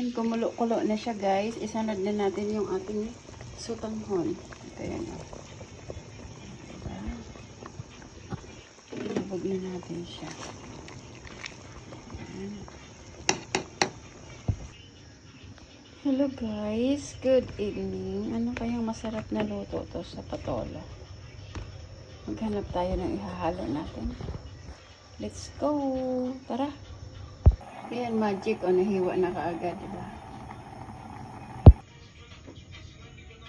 Ayan, kumulo-kulo na siya guys. Isanod na natin yung ating sutanghon. Ito yan o. Diba? Ilubog na natin siya. Ayan. Hello guys, good evening. Ano kayang masarap na luto to sa patola? Maghanap tayo ng ihahalo natin. Let's go! Tara! Ayan, magic o, nahiwa na kaagad, diba?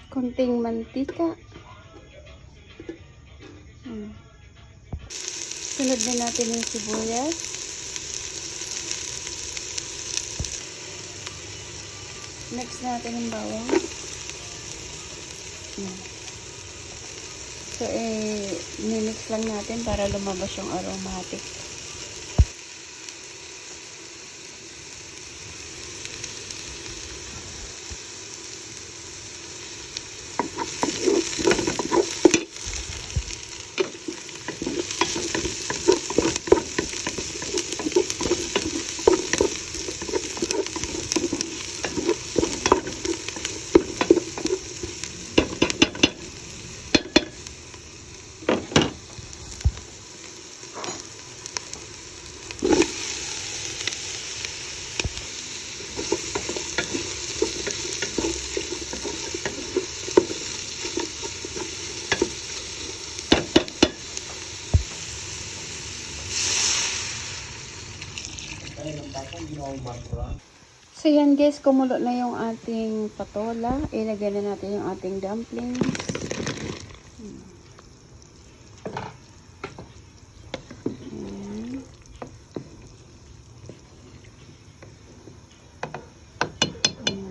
Konting mantika. Sunod na natin yung sibuyas. Next natin yung bawang. So, mimix lang natin para lumabas yung aromatic. So yan guys, kumulo na yung ating patola. Ilagay na natin yung ating dumplings.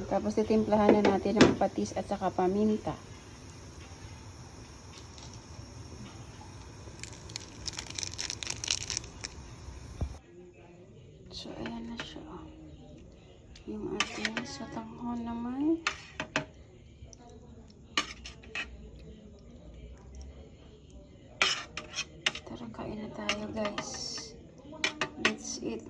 Tapos titimplahan na natin ng patis at saka paminta. So ayan na siya. Yung ating sutanghon naman. Tara, kain na tayo guys. Let's eat.